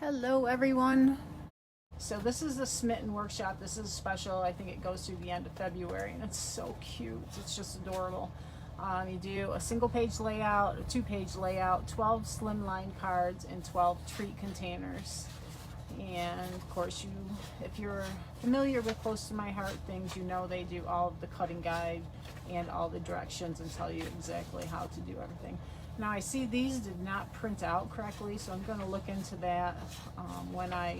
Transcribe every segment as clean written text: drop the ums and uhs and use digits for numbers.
Hello everyone. So this is the Smitten workshop. This is special. I think it goes through the end of February and it's so cute. It's just adorable. You do a single page layout, a 2-page layout, 12 slimline cards, and 12 treat containers. And of course, if you're familiar with Close to My Heart things, you know they do all of the cutting guide and all the directions and tell you exactly how to do everything. Now I see these did not print out correctly, so I'm going to look into that when I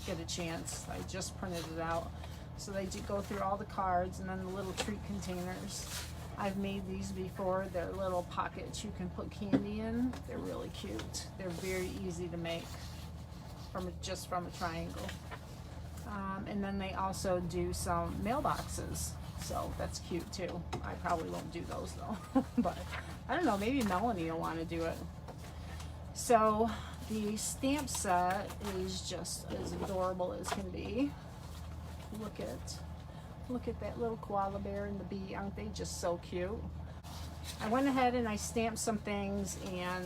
get a chance. I just printed it out. So they do go through all the cards and then the little treat containers. I've made these before. They're little pockets you can put candy in. They're really cute. They're very easy to make just from a triangle. And then they also do some mailboxes. So that's cute too. I probably won't do those though, but I don't know, maybe Melanie will want to do it. So the stamp set is just as adorable as can be. Look at that little koala bear and the bee. Aren't they just so cute? I went ahead and I stamped some things and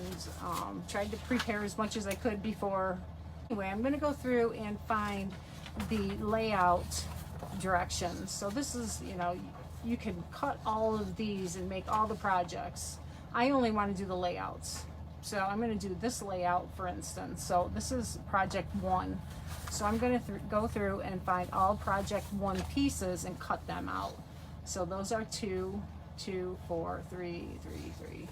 tried to prepare as much as I could before. Anyway, I'm going to go through and find the layout directions. So this is, you can cut all of these and make all the projects. I only want to do the layouts. So I'm going to do this layout, for instance. So this is project 1. So I'm going to go through and find all project 1 pieces and cut them out. So those are 2, 2, 4, 3, 3, 3.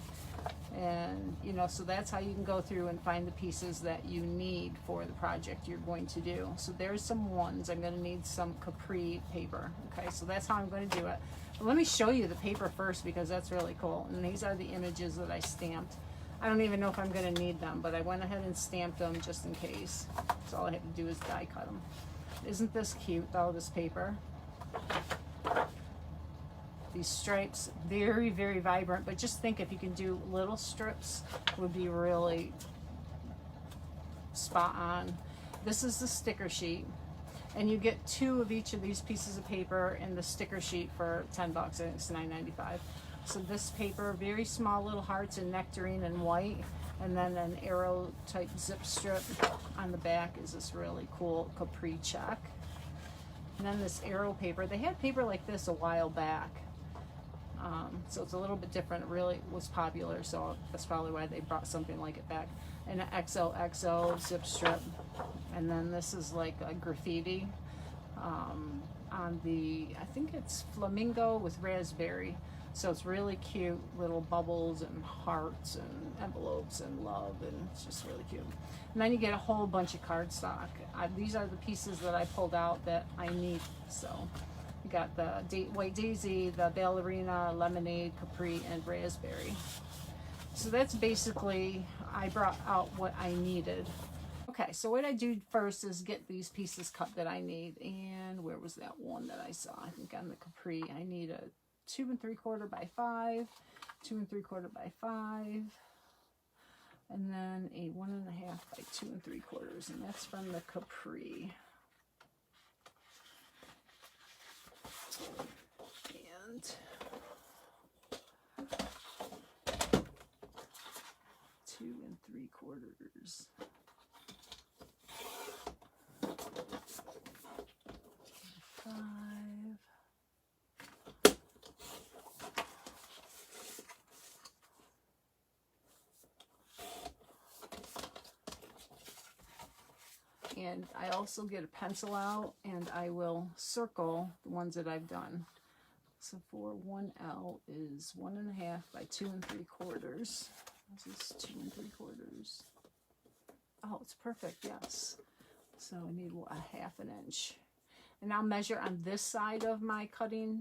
And so that's how you can go through and find the pieces that you need for the project you're going to do. So there's some ones. I'm going to need some capri paper. Okay, so that's how I'm going to do it. But let me show you the paper first because that's really cool. And these are the images that I stamped. I don't even know if I'm going to need them, but I went ahead and stamped them just in case. So all I have to do is die cut them. Isn't this cute though, this paper? These stripes, very, very vibrant, but just think if you can do little strips, would be really spot on. This is the sticker sheet, and you get 2 of each of these pieces of paper in the sticker sheet for 10 bucks. I think it's $9.95. So this paper, very small little hearts in nectarine and white, and then an arrow type zip strip on the back is this really cool capri check. And then this arrow paper, they had paper like this a while back. So it's a little bit different. It really was popular, so that's probably why they brought something like it back. And an XOXO zip strip. And then this is like a graffiti on the, I think it's flamingo with raspberry. So it's really cute, little bubbles and hearts and envelopes and love, and it's just really cute. And then you get a whole bunch of cardstock. These are the pieces that I pulled out that I need. So you got the white daisy, the ballerina, lemonade, capri, and raspberry. So that's basically, I brought out what I needed. Okay, so what I do first is get these pieces cut that I need. And where was that one that I saw? I think on the capri, I need a 2 3/4 by 5, 2 3/4 by 5, and then a 1.5 by 2 3/4, and that's from the capri. And 2 3/4. 5. And I also get a pencil out and I will circle the ones that I've done. So for 1L is 1.5 by 2 3/4. This is 2 3/4. Oh, it's perfect, yes. So I need a 1/2 inch. And I'll measure on this side of my cutter.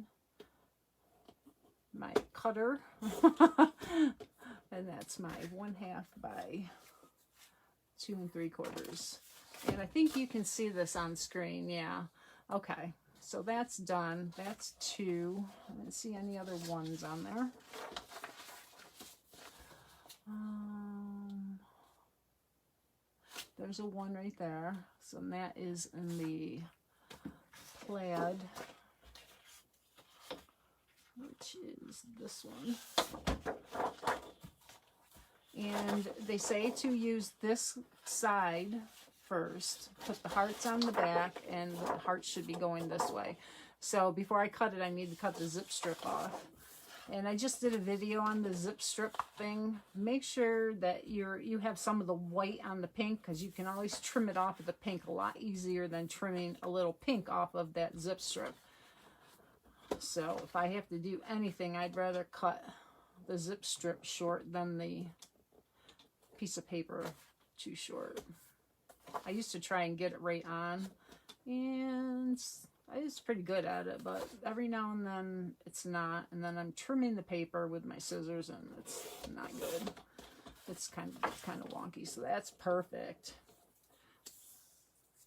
And that's my 1/2 by 2 3/4. And I think you can see this on screen, yeah. Okay, so that's done. That's 2. I didn't see any other ones on there. There's a 1 right there. So that is in the plaid, which is this one. And they say to use this side first, put the hearts on the back, and the hearts should be going this way. So before I cut it, I need to cut the zip strip off. And I just did a video on the zip strip thing. Make sure that you have some of the white on the pink, because you can always trim it off of the pink a lot easier than trimming a little pink off of that zip strip. So if I have to do anything, I'd rather cut the zip strip short than the piece of paper too short. I used to try and get it right on, and I was pretty good at it, but every now and then it's not, and then I'm trimming the paper with my scissors and it's not good. It's kind of wonky, so that's perfect.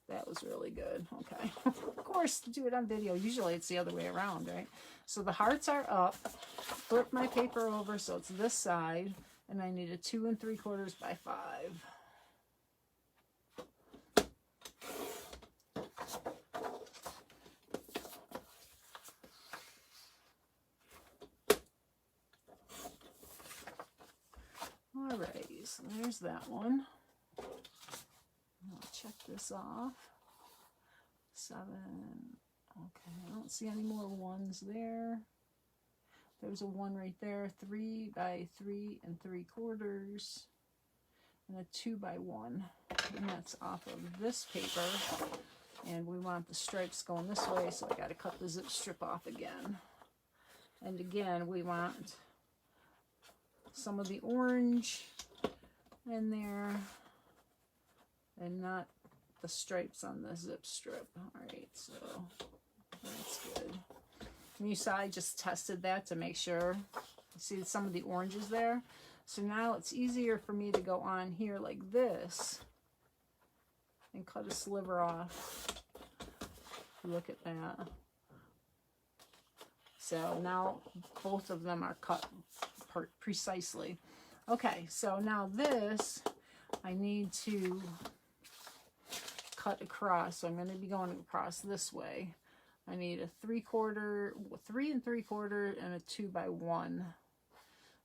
That was really good. Okay. Of course, do it on video. Usually it's the other way around, right? So the hearts are up. Flip my paper over so it's this side, and I need a 2 3/4 by 5. Alright, so there's that one. I'll check this off. 7. Okay, I don't see any more ones there. There's a 1 right there. 3 by 3 3/4. And a 2 by 1. And that's off of this paper. And we want the stripes going this way, so I got to cut the zip strip off again. And again, we want some of the orange in there and not the stripes on the zip strip. Alright, so that's good. And you saw I just tested that to make sure. You see some of the oranges there? So now it's easier for me to go on here like this and cut a sliver off. Look at that. So now both of them are cut precisely. Okay, so now this I need to cut across. So I'm going to be going across this way. I need a 3/4, 3 3/4, and a 2 by 1.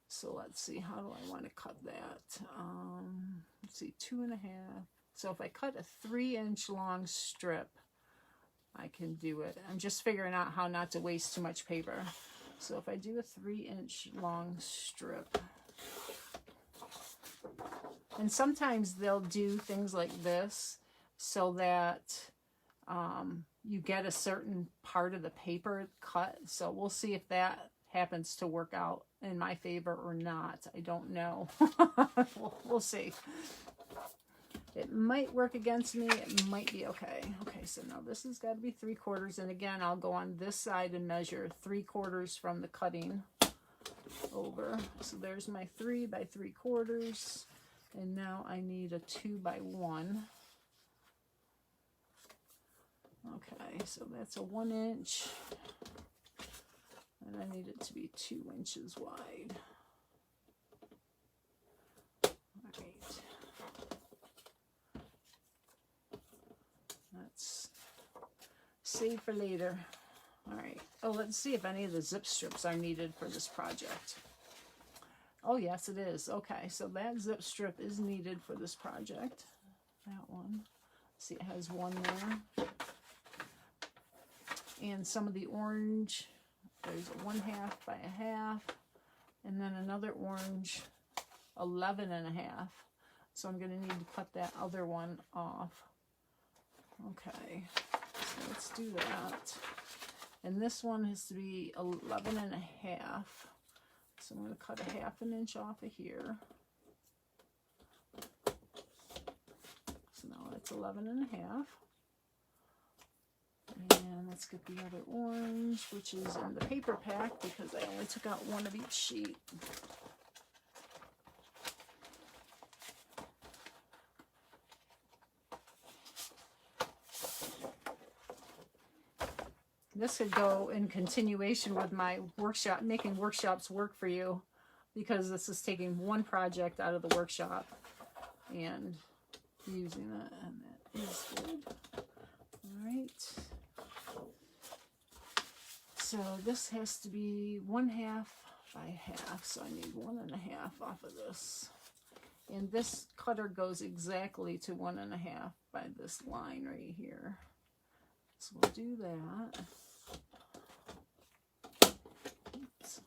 So let's see, how do I want to cut that? Let's see, 2 1/2. So if I cut a 3-inch long strip, I can do it. I'm just figuring out how not to waste too much paper. So if I do a 3-inch long strip, and sometimes they'll do things like this so that you get a certain part of the paper cut. So we'll see if that happens to work out in my favor or not. I don't know. We'll see. It might work against me. It might be okay. Okay, so now this has got to be 3/4. And again, I'll go on this side and measure 3/4 from the cutting over. So there's my 3 by 3/4. And now I need a 2 by 1. Okay, so that's a 1 inch. And I need it to be 2 inches wide. All right. Let's save for later. All right. Oh, let's see if any of the zip strips are needed for this project. Oh, yes, it is. Okay, so that zip strip is needed for this project. That one. See, it has 1 there. And some of the orange, there's a 1/2 by 1/2. And then another orange, 11 1/2. So I'm going to need to cut that other one off. Okay, so let's do that. And this one has to be 11 1/2. So I'm going to cut a 1/2 inch off of here. So now that's 11 1/2. And let's get the other orange, which is in the paper pack because I only took out 1 of each sheet. This could go in continuation with my workshop, making workshops work for you, because this is taking one project out of the workshop and using it, and that is good. All right. So this has to be 1/2 by 1/2, so I need 1 1/2 off of this. And this cutter goes exactly to 1.5 by this line right here. So we'll do that. So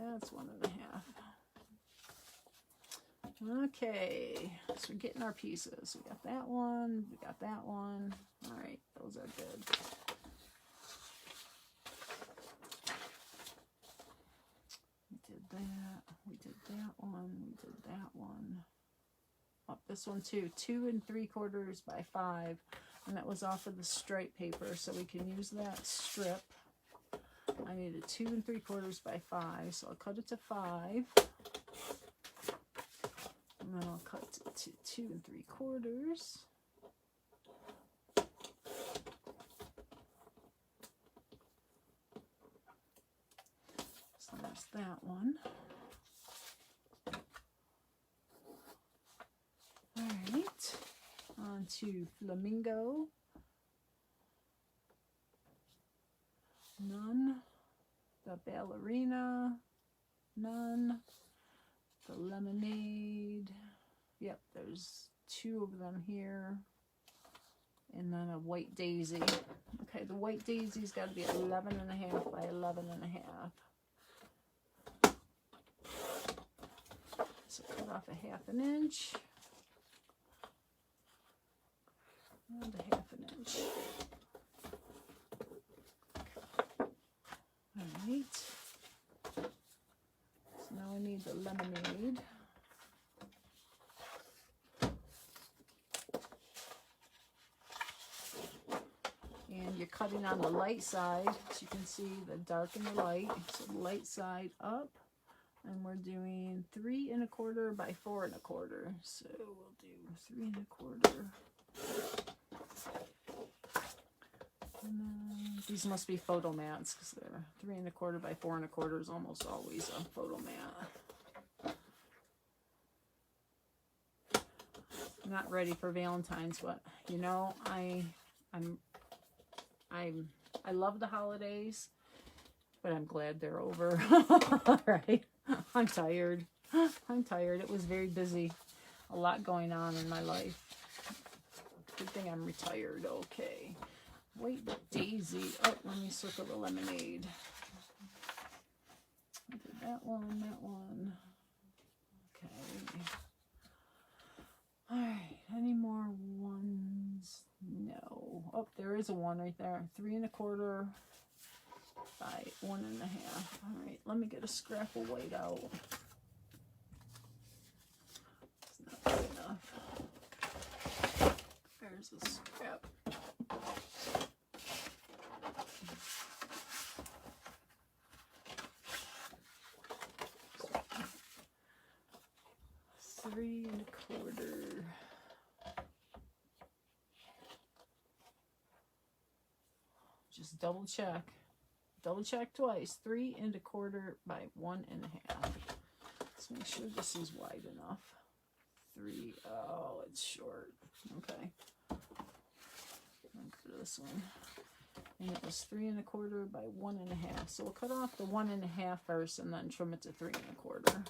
that's 1.5. Okay, so we're getting our pieces. We got that one, we got that one. All right, those are good. We did that, we did that one, we did that one. Oh, this one too, 2 3/4 by 5. And that was off of the stripe paper, so we can use that strip. I need a 2 3/4 by 5, so I'll cut it to 5. And then I'll cut it to 2 3/4. So that's that one. All right, on to Flamingo. None. The Ballerina. None. The Lemonade. Yep, there's 2 of them here. And then a White Daisy. Okay, the White Daisy's got to be 11.5 by 11.5. So cut off a 1/2 inch. And a 1/2 inch. Alright. So now I need the Lemonade. And you're cutting on the light side, so you can see the dark and the light. So the light side up, and we're doing 3 1/4 by 4 1/4. So we'll do 3 1/4. And then these must be photo mats because they're 3 1/4 by 4 1/4 is almost always a photo mat. I'm not ready for Valentine's, but you know, I love the holidays, but I'm glad they're over. Right? I'm tired. I'm tired. It was very busy. A lot going on in my life. Good thing I'm retired. Okay. White Daisy. Oh, let me circle the Lemonade. I did that one, that one. Okay. Alright, any more ones? No. Oh, there is a one right there. 3 1/4 by 1.5. Alright, let me get a scrap of white out. It's not good enough. There's a scrap. Three 1/4. Just double check. Double check twice. 3 1/4 by 1.5. Let's make sure this is wide enough. 3. Oh, it's short. Okay. Look at this one. And it was 3 1/4 by 1.5. So we'll cut off the 1.5 first and then trim it to 3 1/4.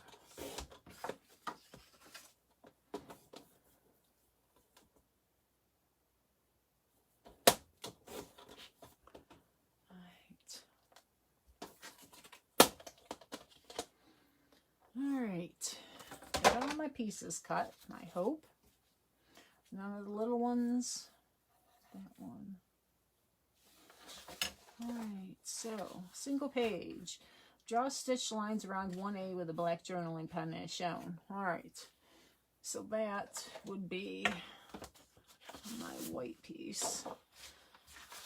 Alright. Got all my pieces cut, I hope. None of the little ones. That one. Alright, so single page. Draw stitch lines around 1A with a black journaling pen as shown. Alright, so that would be my white piece.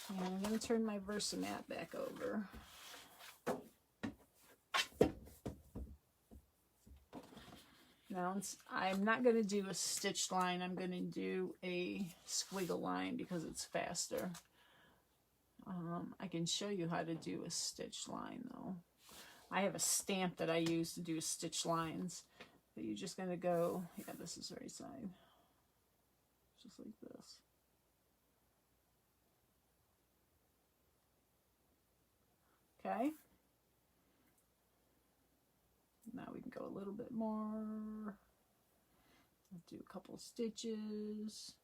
And I'm going to turn my Versamat back over. Now, I'm not going to do a stitched line. I'm going to do a squiggle line because it's faster. I can show you how to do a stitched line, though. I have a stamp that I use to do stitch lines. But you're just going to go, yeah, this is the right side. Just like this. Okay. Now we can go a little bit more. Do a couple stitches,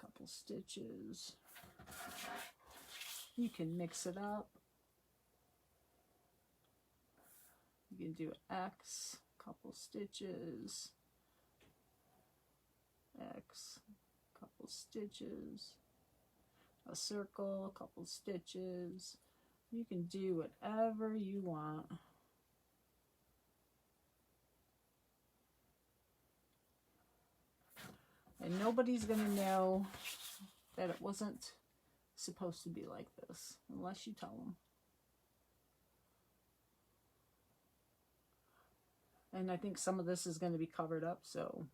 couple stitches. You can mix it up. You can do X, couple stitches, X, couple stitches, a circle, a couple stitches. You can do whatever you want. And nobody's going to know that it wasn't supposed to be like this, unless you tell them. And I think some of this is going to be covered up, so.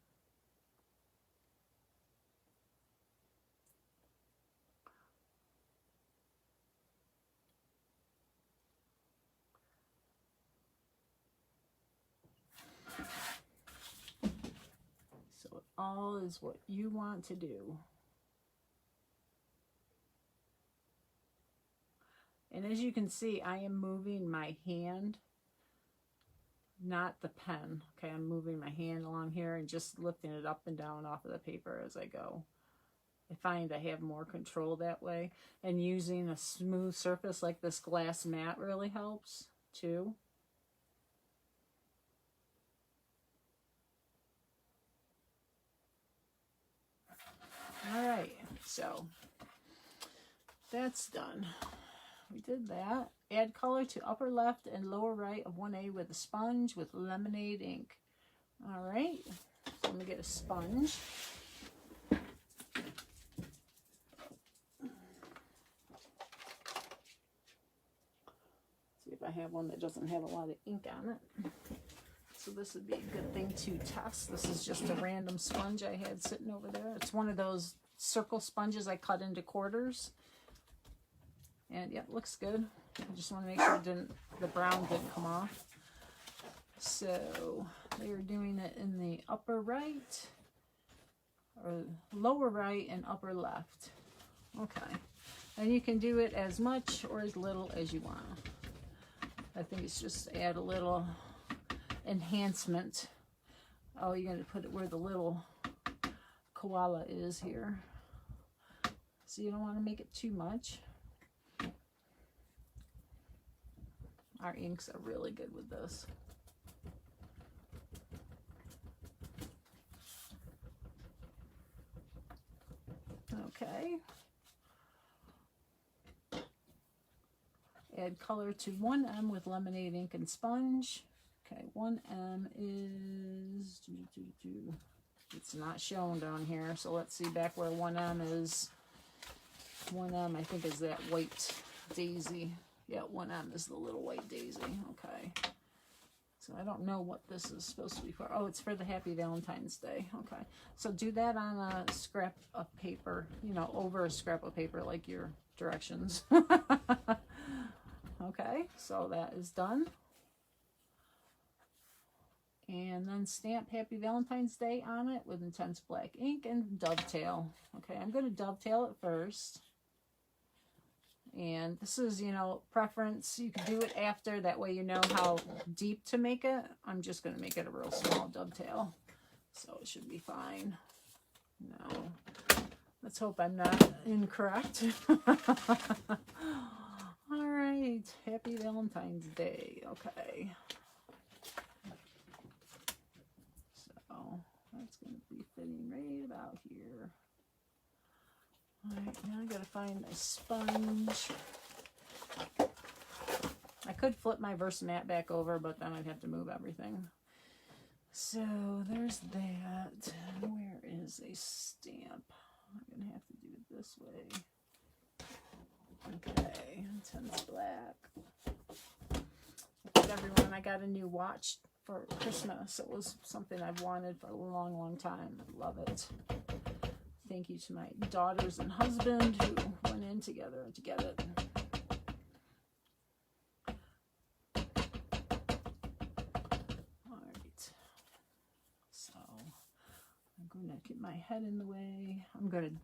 So it all is what you want to do. And as you can see, I am moving my hand, not the pen. Okay, I'm moving my hand along here and just lifting it up and down off of the paper as I go. I find I have more control that way. And using a smooth surface like this glass mat really helps too. All right, so that's done. We did that. Add color to upper left and lower right of 1A with a sponge with lemonade ink. All right, so let me get a sponge. See if I have one that doesn't have a lot of ink on it. So this would be a good thing to test. This is just a random sponge I had sitting over there. It's one of those circle sponges I cut into quarters. And yeah, it looks good. I just want to make sure the brown didn't come off. So they are doing it in the upper right, or lower right and upper left. Okay. And you can do it as much or as little as you want. I think it's just to add a little enhancement. Oh, you're going to put it where the little koala is here. So you don't want to make it too much. Our inks are really good with this. Okay. Add color to 1M with lemonade ink and sponge. Okay, 1M is, it's not shown down here, so let's see back where 1M is. 1M I think is that white daisy. Yeah, 1M is the little white daisy. Okay. So I don't know what this is supposed to be for. Oh, it's for the Happy Valentine's Day. Okay. So do that on a scrap of paper, you know, over a scrap of paper like your directions. Okay, so that is done. And then stamp Happy Valentine's Day on it with intense black ink and dovetail. Okay, I'm going to dovetail it first. And this is, you know, preference. You can do it after, that way you know how deep to make it. I'm just going to make it a real small dovetail. So it should be fine. No. Let's hope I'm not incorrect. All right. Happy Valentine's Day. Okay. So that's going to be fitting right about here. Alright, now I gotta find my sponge. I could flip my Versamat back over, but then I'd have to move everything. So there's that. Where is a stamp? I'm gonna have to do it this way. Okay, intense black. I told everyone I got a new watch for Christmas. It was something I've wanted for a long, long time. I love it. Thank you to my daughters and husband who went in together to get it. All right. So I'm going to get my head in the way. I'm going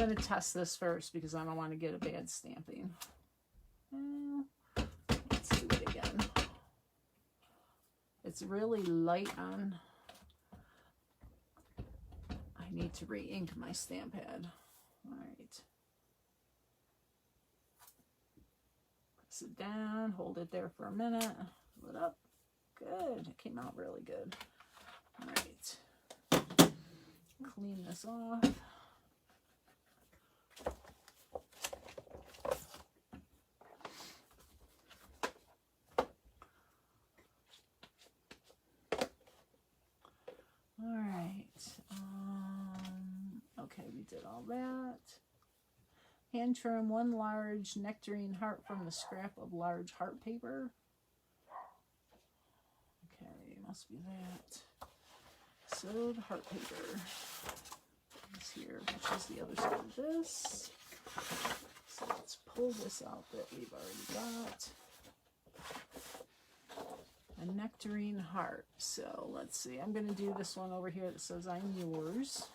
to test this first because I don't want to get a bad stamping. Let's do it again. It's really light on need to re-ink my stamp pad. All right. Press it down, hold it there for a minute, pull it up. Good, it came out really good. All right. Clean this off. All right. Okay, we did all that. Hand trim one large nectarine heart from the scrap of large heart paper. Okay, must be that. So the heart paper is here, which is the other side of this. So let's pull this out that we've already got. A nectarine heart. So let's see. I'm going to do this one over here that says I'm yours.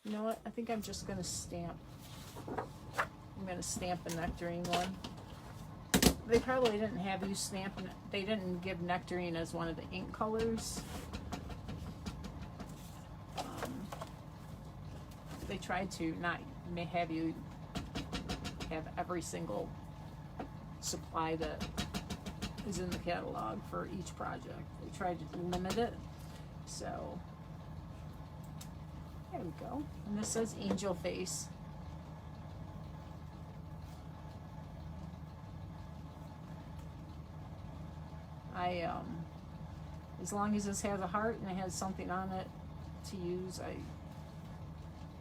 You know what? I think I'm just going to stamp. I'm going to stamp a nectarine one. They probably didn't have you stamp. They didn't give nectarine as one of the ink colors. They tried to not have you have every single supply that is in the catalog for each project. They tried to limit it. So there we go. And this says angel face. As long as this has a heart and it has something on it to use, I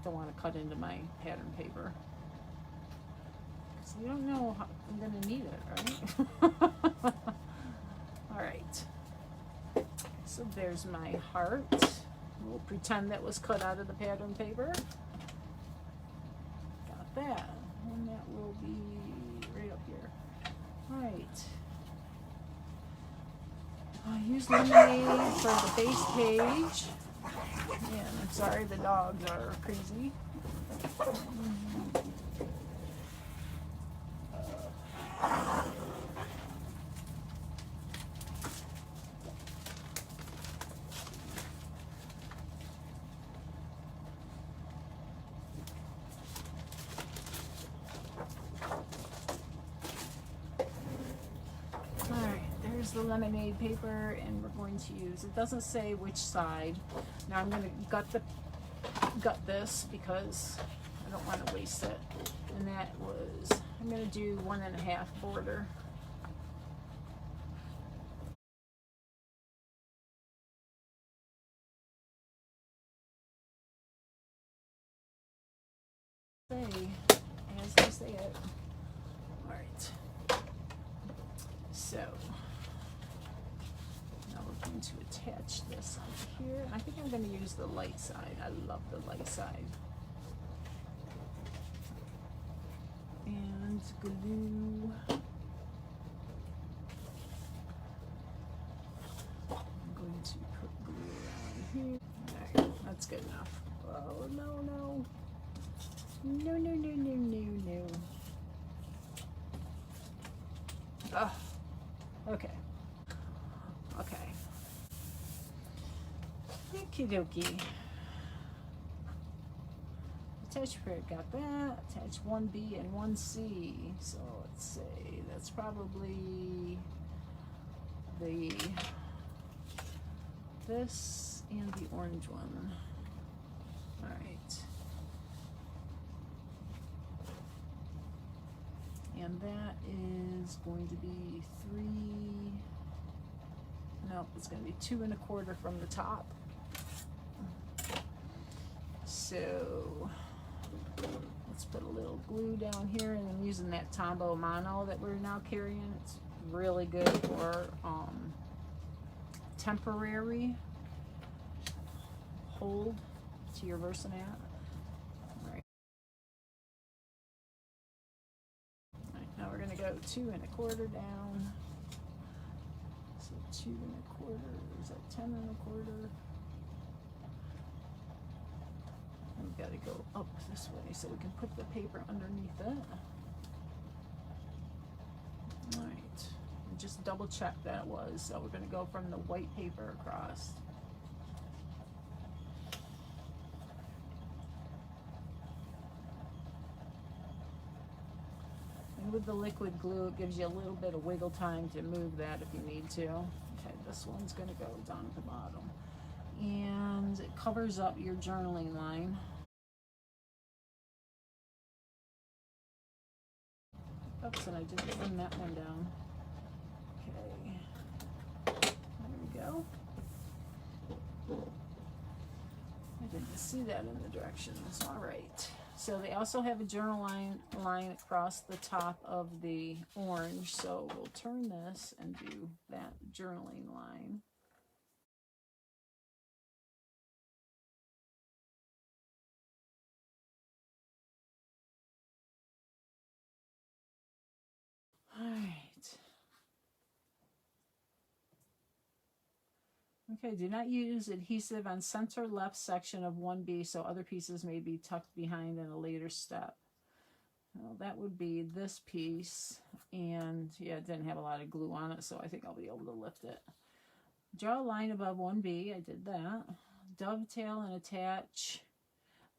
don't want to cut into my pattern paper. Because you don't know how I'm going to need it, right? All right. So there's my heart. We'll pretend that was cut out of the pattern paper. Got that. And that will be right up here. All right. I'll use lemonade for the base page. And I'm sorry, the dogs are crazy. The lemonade paper, and we're going to use, it doesn't say which side. Now I'm going to gut this because I don't want to waste it. And that was, I'm going to do 1.5 border. As they say it. All right. So going to attach this onto here. I think I'm going to use the light side. I love the light side. And glue. I'm going to put glue around here. All right, that's good enough. Oh, no, no. No, no, no, no, no, no. Oh, okay. Okay. Okie dokie. Attach pair, got that. Attach 1B and 1C. So let's say that's probably this and the orange one. All right. And that is going to be 3. Nope, it's going to be 2 1/4 from the top. So let's put a little glue down here, and I'm using that Tombow Mono that we're now carrying. It's really good for temporary hold to your Versamat. All right. All right, now we're going to go 2 1/4 down. So 2 1/4, is that 10 1/4? We've got to go up this way so we can put the paper underneath it. All right, just double check that it was. So we're going to go from the white paper across. And with the liquid glue, it gives you a little bit of wiggle time to move that if you need to. Okay, this one's going to go down at the bottom. And it covers up your journaling line. Oops, and I didn't trim that one down. Okay, there we go. I didn't see that in the directions. All right. So they also have a journal line across the top of the orange. So we'll turn this and do that journaling line. All right. Okay, do not use adhesive on center left section of 1B, so other pieces may be tucked behind in a later step. Well, that would be this piece, and yeah, it didn't have a lot of glue on it, so I think I'll be able to lift it. Draw a line above 1B, I did that. Dovetail and attach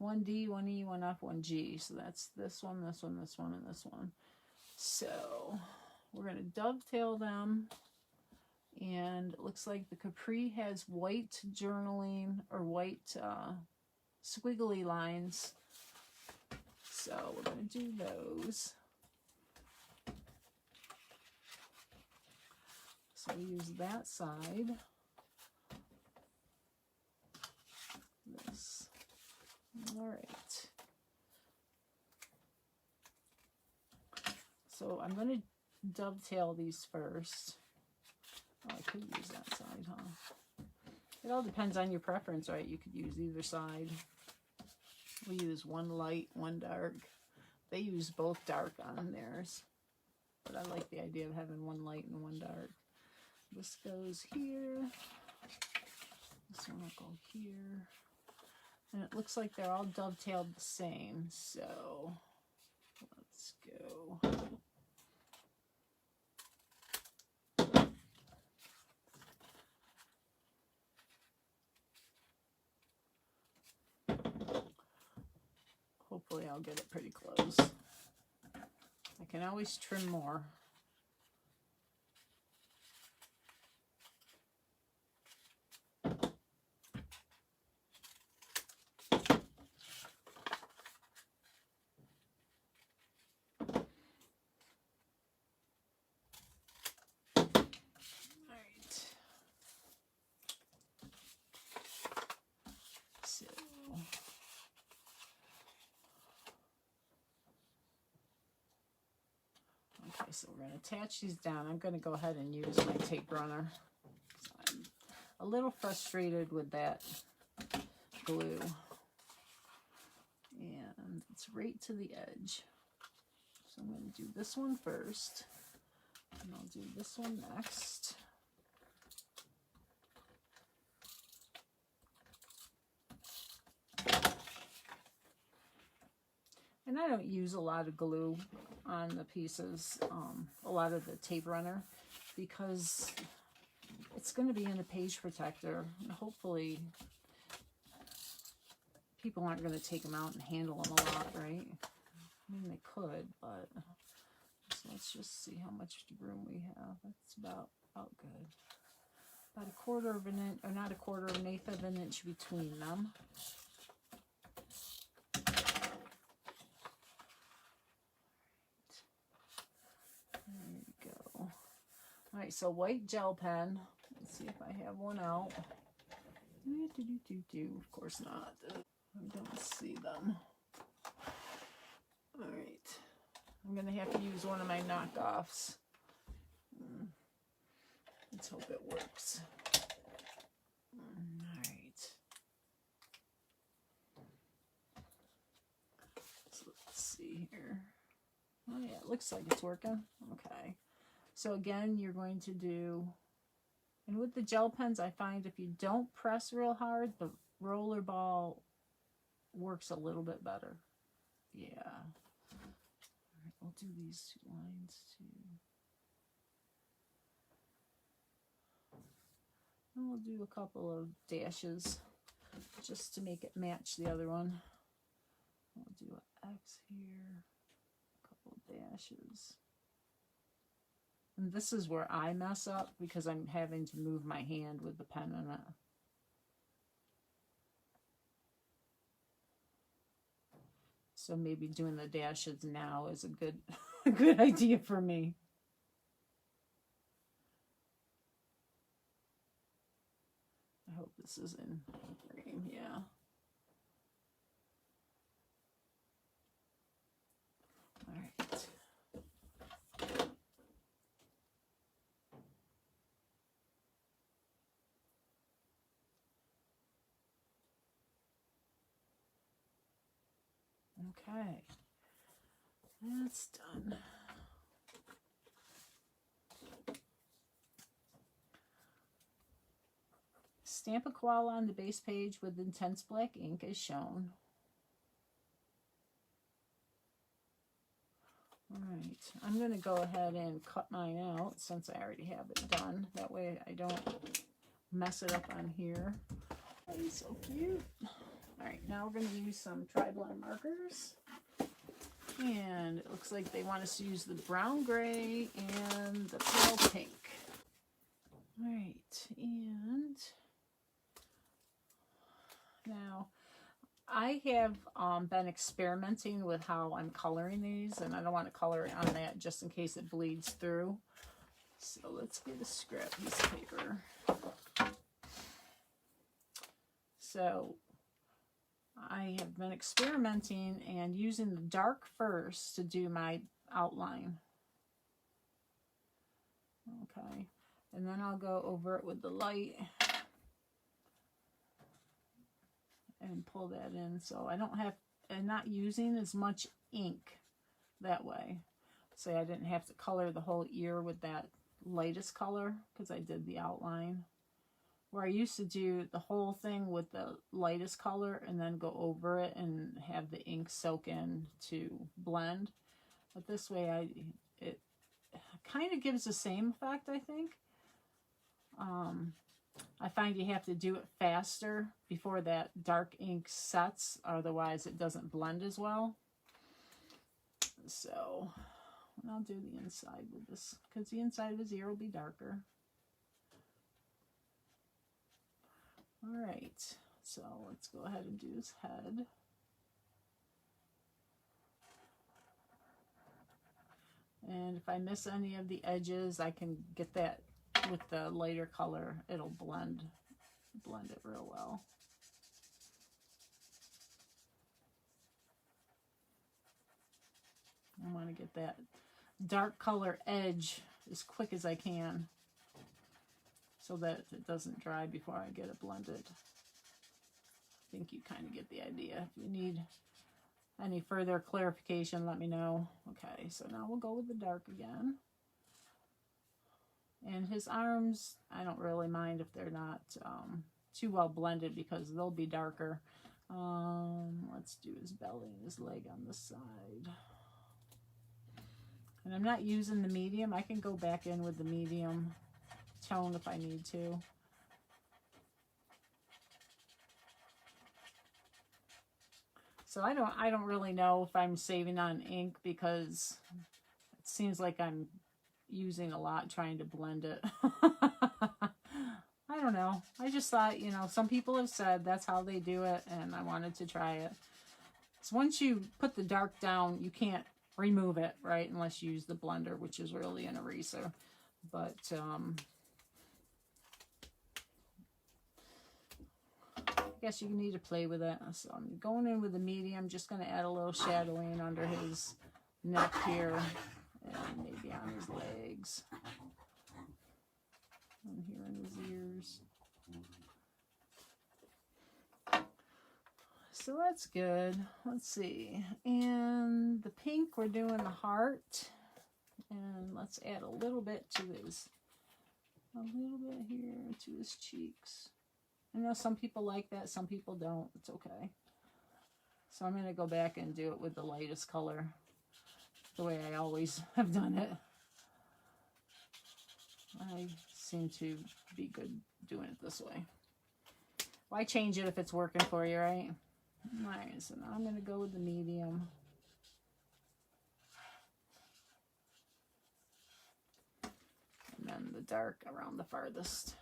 1D, 1E, 1F, 1G. So that's this one, this one, this one, and this one. So we're going to dovetail them. And it looks like the Capri has white journaling or white squiggly lines. So we're going to do those. So we use that side. This. All right. So I'm going to dovetail these first. Oh, I could use that side, huh? It all depends on your preference, right? You could use either side. We use one light, one dark. They use both dark on theirs. But I like the idea of having one light and one dark. This goes here. This one will go here. And it looks like they're all dovetailed the same. So let's go. Hopefully I'll get it pretty close. I can always trim more. So we're going to attach these down. I'm going to go ahead and use my tape runner. So I'm a little frustrated with that glue. And it's right to the edge. So I'm going to do this one first. And I'll do this one next. And I don't use a lot of glue on the pieces, a lot of the tape runner, because it's going to be in a page protector. And hopefully people aren't going to take them out and handle them a lot, right? I mean, they could, but so let's just see how much room we have. That's about good. About a quarter of an inch, or not a quarter, an eighth of an inch between them. All right, so white gel pen. Let's see if I have one out. Of course not. I don't see them. All right. I'm going to have to use one of my knockoffs. Let's hope it works. All right. So let's see here. Oh yeah, it looks like it's working. Okay. So again, you're going to do, and with the gel pens, I find if you don't press real hard, the roller ball works a little bit better. Yeah. All right, we'll do these two lines too. And we'll do a couple of dashes just to make it match the other one. We'll do an X here, a couple of dashes. And this is where I mess up because I'm having to move my hand with the pen in it. So maybe doing the dashes now is a good, a good idea for me. I hope this is in frame, yeah. All right. Okay, that's done. Stamp a koala on the base page with intense black ink as shown. Alright, I'm going to go ahead and cut mine out since I already have it done. That way I don't mess it up on here. That is so cute. Alright, now we're going to use some tri-blend markers. And it looks like they want us to use the brown gray and the pale pink. Alright, and now I have been experimenting with how I'm coloring these, and I don't want to color it on that just in case it bleeds through. So let's get a scrap piece of paper. So I have been experimenting and using the dark first to do my outline. Okay, and then I'll go over it with the light and pull that in, so I don't have, and not using as much ink that way. So I didn't have to color the whole ear with that lightest color because I did the outline. Where I used to do the whole thing with the lightest color and then go over it and have the ink soak in to blend. But this way it kind of gives the same effect, I think. I find you have to do it faster before that dark ink sets, otherwise it doesn't blend as well. So I'll do the inside with this because the inside of his ear will be darker. All right, so let's go ahead and do his head. And if I miss any of the edges, I can get that with the lighter color. It'll blend it real well. I want to get that dark color edge as quick as I can so that it doesn't dry before I get it blended. I think you kind of get the idea. If you need any further clarification, let me know. Okay, so now we'll go with the dark again. And his arms, I don't really mind if they're not too well blended because they'll be darker. Let's do his belly and his leg on the side. And I'm not using the medium. I can go back in with the medium tone if I need to. So I don't really know if I'm saving on ink because it seems like I'm using a lot trying to blend it. I don't know. I just thought, you know, some people have said that's how they do it, and I wanted to try it. So once you put the dark down, you can't remove it, right? Unless you use the blender, which is really an eraser. But I guess you need to play with it. So I'm going in with the medium, just going to add a little shadowing under his neck here and maybe on his legs and here in his ears. So that's good. Let's see. And the pink, we're doing the heart. And let's add a little bit to his, a little bit here to his cheeks. I know some people like that, some people don't. It's okay. So I'm going to go back and do it with the lightest color, the way I always have done it. I seem to be good doing it this way. Why change it if it's working for you, right? Alright, so now I'm going to go with the medium. And then the dark around the farthest.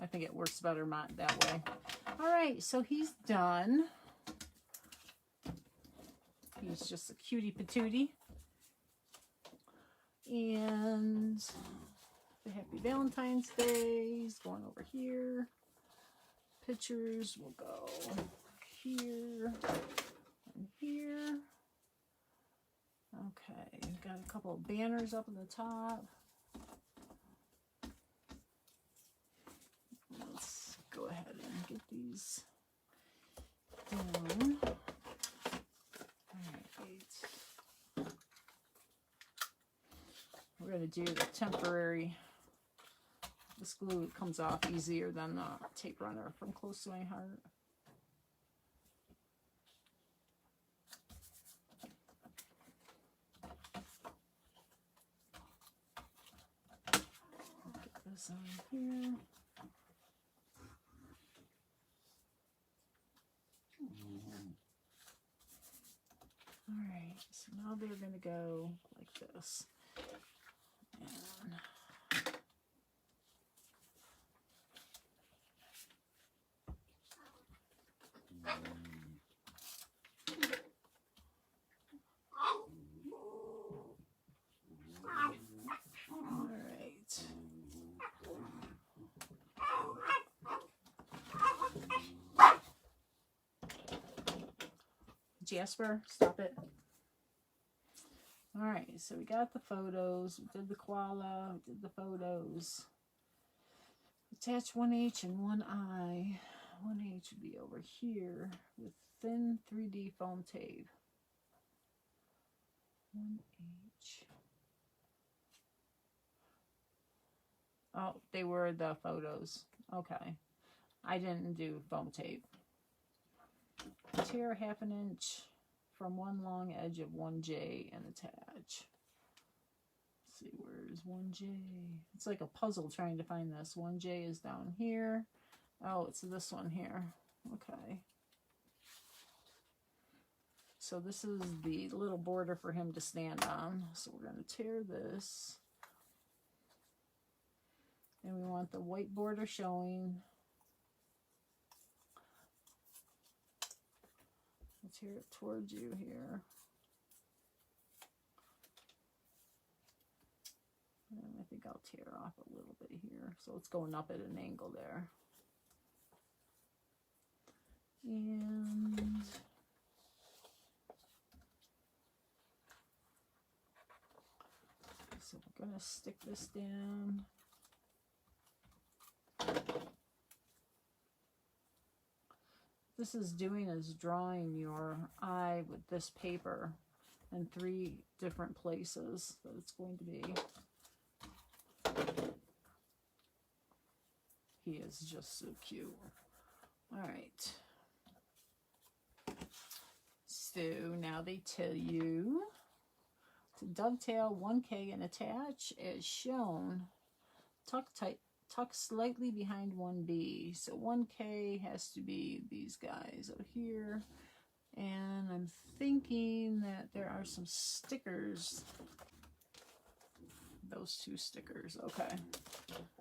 I think it works better that way. Alright, so he's done. He's just a cutie patootie. And the Happy Valentine's Day is going over here. Pictures will go here and here. Okay, got a couple of banners up at the top. Let's go ahead and get these down. Alright, we're going to do the temporary. This glue comes off easier than the tape runner from Close to My Heart. Get this on here. Alright, so now they're going to go like this. And Jasper, stop it. Alright, so we got the photos, we did the koala, we did the photos. Attach one H and one I. One H would be over here with thin 3D foam tape. One H. Oh, they were the photos. Okay. I didn't do foam tape. Tear 1/2 inch from one long edge of 1J and attach. Let's see, where's 1J? It's like a puzzle trying to find this. 1J is down here. Oh, it's this one here. Okay. So this is the little border for him to stand on. So we're going to tear this. And we want the white border showing. Let's tear it towards you here. And I think I'll tear off a little bit here. So it's going up at an angle there. And so we're going to stick this down. This is doing is drawing your eye with this paper in 3 different places that it's going to be. He is just so cute. All right. So now they tell you to dovetail 1K and attach as shown. Tuck slightly behind 1B. So 1K has to be these guys over here. And I'm thinking that there are some stickers. Those 2 stickers. Okay.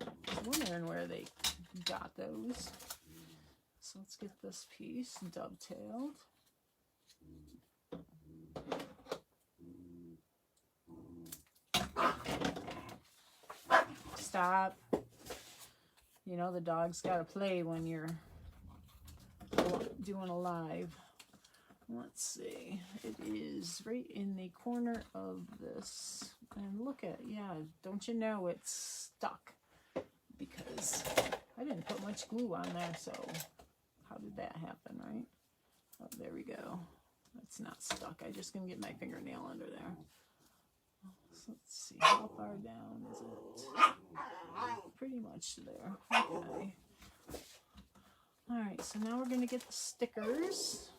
I was wondering where they got those. So let's get this piece dovetailed. Stop. You know, the dog's got to play when you're doing a live. Let's see. It is right in the corner of this. And look at, yeah, don't you know it's stuck? Because I didn't put much glue on there, so how did that happen, right? Oh, there we go. It's not stuck. I'm just going to get my fingernail under there. So let's see, how far down is it? Pretty much there. Okay. Alright, so now we're going to get the stickers.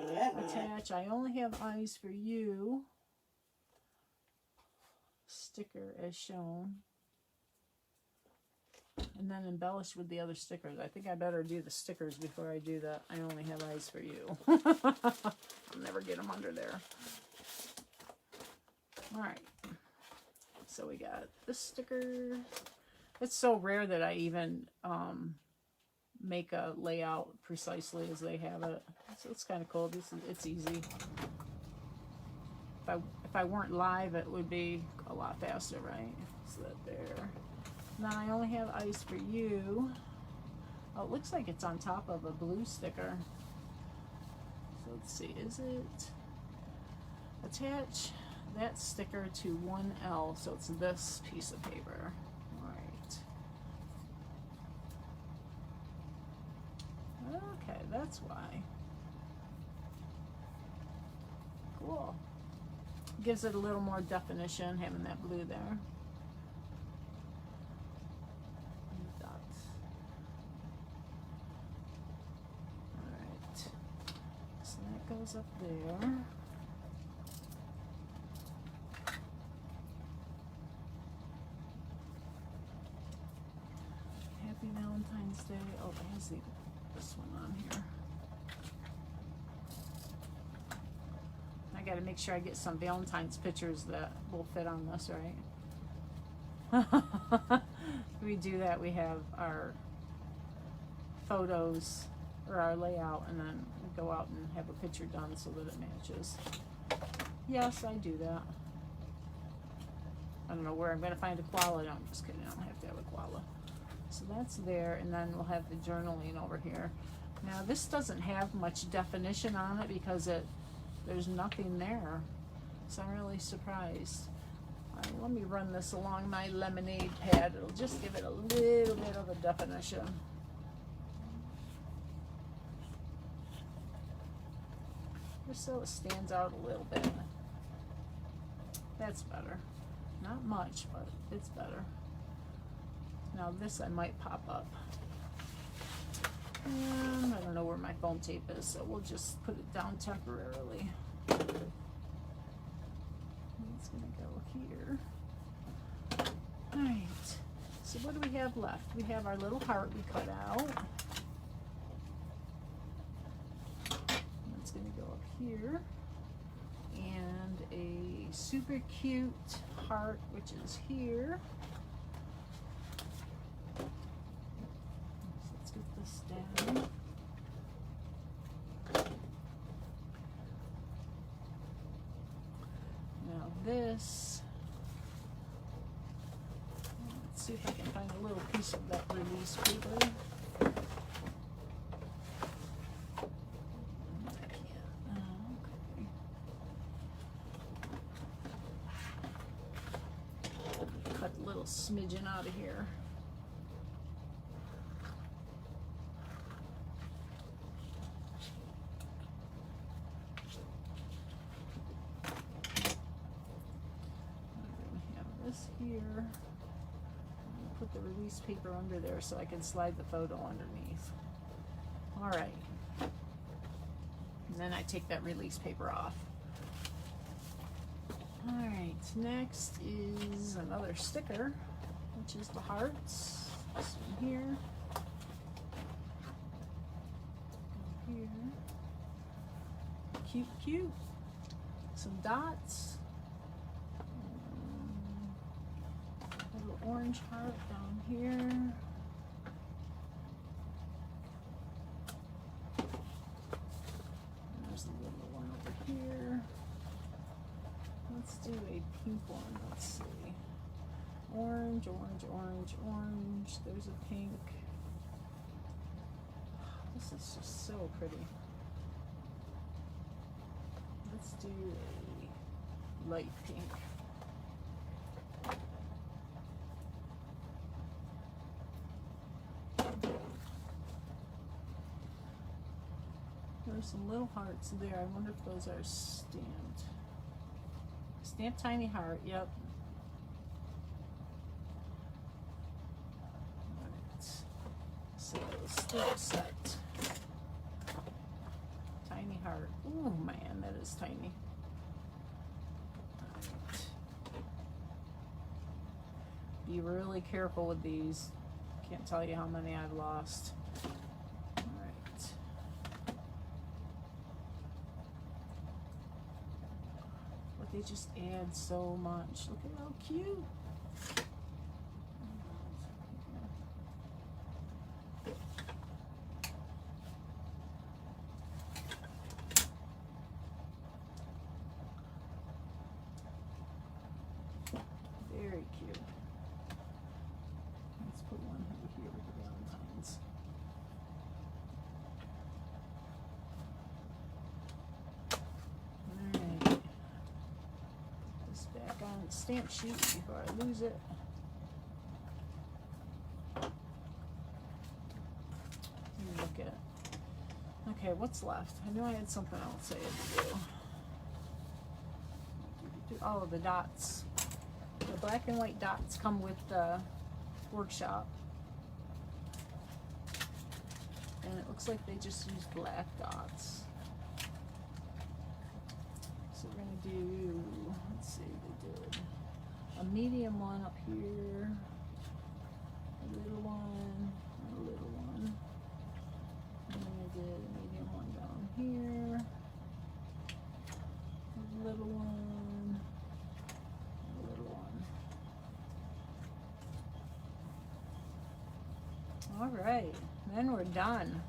attach. I only have eyes for you. Sticker as shown. And then embellish with the other stickers. I think I better do the stickers before I do the I only have eyes for you. I'll never get them under there. Alright. So we got this sticker. It's so rare that I even make a layout precisely as they have it. So it's kind of cool. It's easy. If I weren't live, it would be a lot faster, right? So that there. Now I only have eyes for you. Oh, it looks like it's on top of a blue sticker. So let's see, is it? Attach that sticker to 1L, so it's this piece of paper. Alright. Okay, that's why. Cool. Gives it a little more definition, having that blue there. Goes up there. Happy Valentine's Day. Oh, it has this one on here. I got to make sure I get some Valentine's pictures that will fit on this, right? If we do that, we have our photos or our layout, and then go out and have a picture done so that it matches. Yes, I do that. I don't know where I'm going to find a koala. No, I'm just kidding. I don't have to have a koala. So that's there, and then we'll have the journaling over here. Now this doesn't have much definition on it because there's nothing there. So I'm really surprised. Let me run this along my lemonade pad. It'll just give it a little bit of a definition. Just so it stands out a little bit. That's better. Not much, but it's better. Now this I might pop up. And I don't know where my foam tape is, so we'll just put it down temporarily. It's gonna go here. Alright, so what do we have left? We have our little heart we cut out. It's gonna go up here. And a super cute heart, which is here. So let's get this down. Now this, let's see if I can find a little piece of that release paper. Smidgen out of here. I'm gonna have this here. I'm gonna put the release paper under there so I can slide the photo underneath. All right. And then I take that release paper off. Alright, next is another sticker, which is the hearts. This one here. Here. Cute, cute. Some dots. A little orange heart down here. There's a little one over here. Let's do a pink one. Let's see. Orange, orange, orange, orange. There's a pink. This is just so pretty. Let's do a light pink. There's some little hearts there. I wonder if those are stamped. Stamped tiny heart, yep. Alright. So stamp set. tiny heart. Oh man, that is tiny. Alright. Be really careful with these. Can't tell you how many I've lost. Alright. But they just add so much. Look at how cute. Very cute. Let's put one over here with the Valentines. Alright. Put this back on the stamp sheet before I lose it. Let me look at it. Okay, what's left? I knew I had something else I had to do. Oh, the dots. The black and white dots come with the workshop. And it looks like they just use black dots. So we're going to do, let's see, they did a medium one up here, a little one, and a little one. And then they did a medium one down here, a little one, and a little one. All right, then we're done.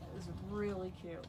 That was really cute.